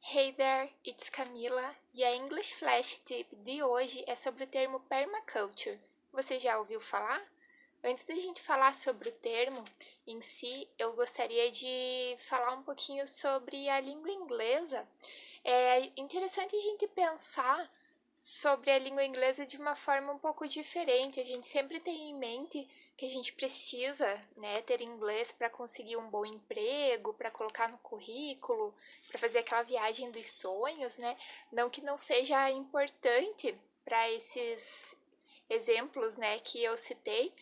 Hey there, it's Camila e a English Flash Tip de hoje é sobre o termo permaculture. Você já ouviu falar? Antes da gente falar sobre o termo em si, eu gostaria de falar um pouquinho sobre a língua inglesa. É interessante a gente pensar sobre a língua inglesa de uma forma um pouco diferente. A gente sempre tem em mente que a gente precisa, né, ter inglês para conseguir um bom emprego, para colocar no currículo, para fazer aquela viagem dos sonhos, né? Não que não seja importante para esses exemplos, né, que eu citei,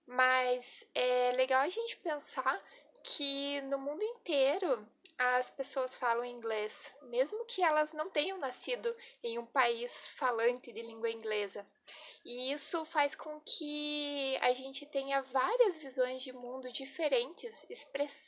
mas é legal a gente pensar que no mundo inteiro as pessoas falam inglês, mesmo que elas não tenham nascido em um país falante de língua inglesa. E isso faz com que a gente tenha várias visões de mundo diferentes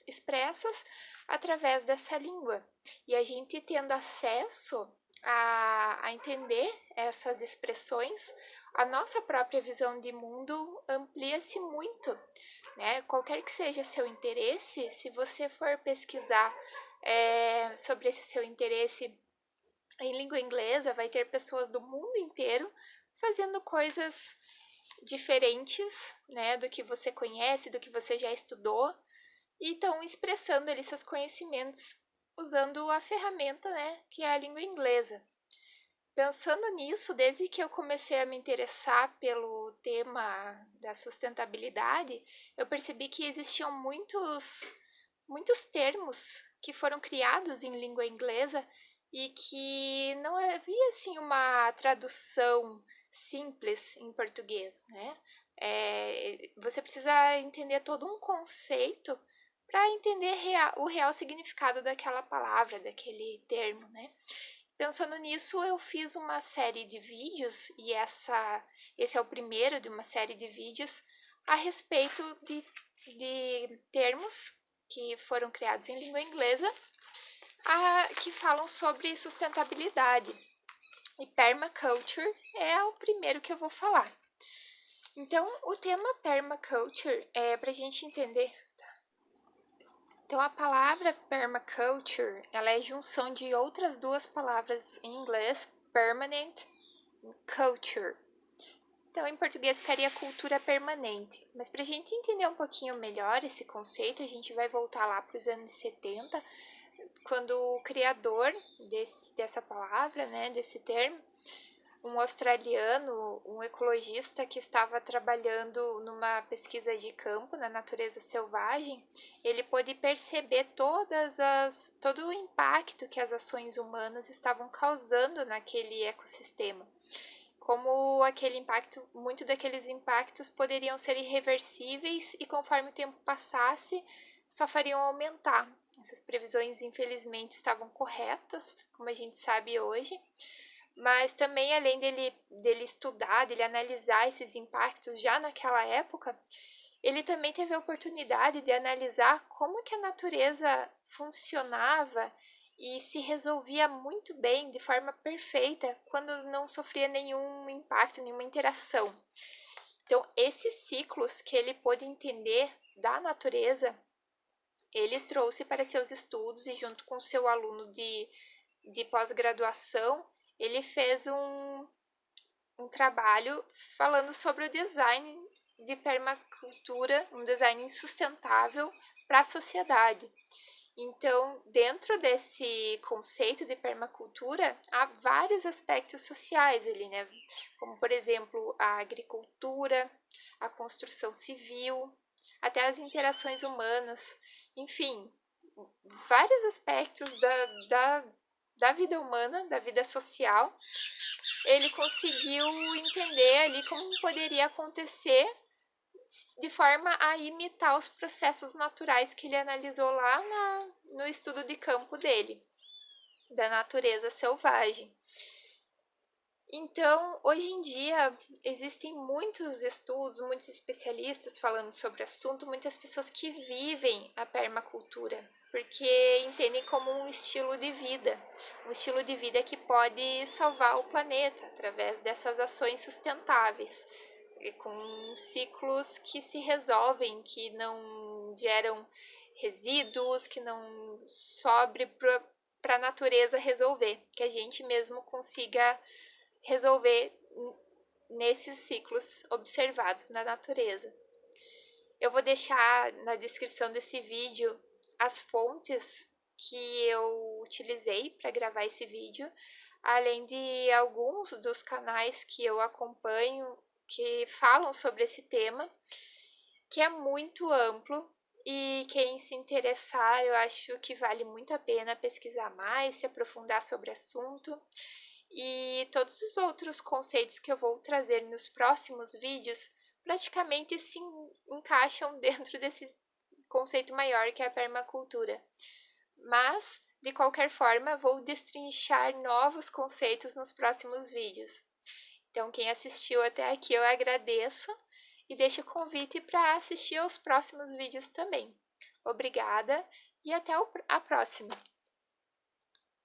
expressas através dessa língua. E a gente tendo acesso a entender essas expressões, a nossa própria visão de mundo amplia-se muito, né? Qualquer que seja seu interesse, se você for pesquisar sobre esse seu interesse em língua inglesa, vai ter pessoas do mundo inteiro fazendo coisas diferentes, né, do que você conhece, do que você já estudou, e estão expressando ali seus conhecimentos usando a ferramenta, né, que é a língua inglesa. Pensando nisso, desde que eu comecei a me interessar pelo tema da sustentabilidade, eu percebi que existiam muitos termos que foram criados em língua inglesa e que não havia assim uma tradução simples em português, né? Você precisa entender todo um conceito para entender o real significado daquela palavra, daquele termo, né? Pensando nisso, eu fiz uma série de vídeos, e esse é o primeiro de uma série de vídeos, a respeito de termos que foram criados em língua inglesa, que falam sobre sustentabilidade. E permaculture é o primeiro que eu vou falar. Então, o tema permaculture é para a gente entender. Então, a palavra permaculture, ela é junção de outras duas palavras em inglês, permanent e culture. Então, em português ficaria cultura permanente. Mas para a gente entender um pouquinho melhor esse conceito, a gente vai voltar lá para os anos 70, quando o criador dessa palavra, né, desse termo, um australiano, um ecologista que estava trabalhando numa pesquisa de campo na natureza selvagem, ele pôde perceber todo o impacto que as ações humanas estavam causando naquele ecossistema. Como aquele impacto, muito daqueles impactos poderiam ser irreversíveis e conforme o tempo passasse, só fariam aumentar. Essas previsões, infelizmente, estavam corretas, como a gente sabe hoje, mas também, além dele estudar, dele analisar esses impactos já naquela época, ele também teve a oportunidade de analisar como que a natureza funcionava e se resolvia muito bem, de forma perfeita, quando não sofria nenhum impacto, nenhuma interação. Então, esses ciclos que ele pôde entender da natureza, ele trouxe para seus estudos e junto com seu aluno de pós-graduação, ele fez um trabalho falando sobre o design de permacultura, um design sustentável para a sociedade. Então, dentro desse conceito de permacultura, há vários aspectos sociais ali, né? Como, por exemplo, a agricultura, a construção civil, até as interações humanas, enfim, vários aspectos da vida humana, da vida social, ele conseguiu entender ali como poderia acontecer de forma a imitar os processos naturais que ele analisou lá no estudo de campo dele, da natureza selvagem. Então, hoje em dia, existem muitos estudos, muitos especialistas falando sobre o assunto, muitas pessoas que vivem a permacultura, porque entendem como um estilo de vida que pode salvar o planeta através dessas ações sustentáveis, com ciclos que se resolvem, que não geram resíduos, que não sobre para para a natureza resolver, que a gente mesmo consiga resolver nesses ciclos observados na natureza. Eu vou deixar na descrição desse vídeo as fontes que eu utilizei para gravar esse vídeo, além de alguns dos canais que eu acompanho que falam sobre esse tema, que é muito amplo. E quem se interessar, eu acho que vale muito a pena pesquisar mais, se aprofundar sobre o assunto. E todos os outros conceitos que eu vou trazer nos próximos vídeos praticamente se encaixam dentro desse conceito maior que é a permacultura. Mas, de qualquer forma, vou destrinchar novos conceitos nos próximos vídeos. Então, quem assistiu até aqui, eu agradeço e deixo o convite para assistir aos próximos vídeos também. Obrigada e até a próxima!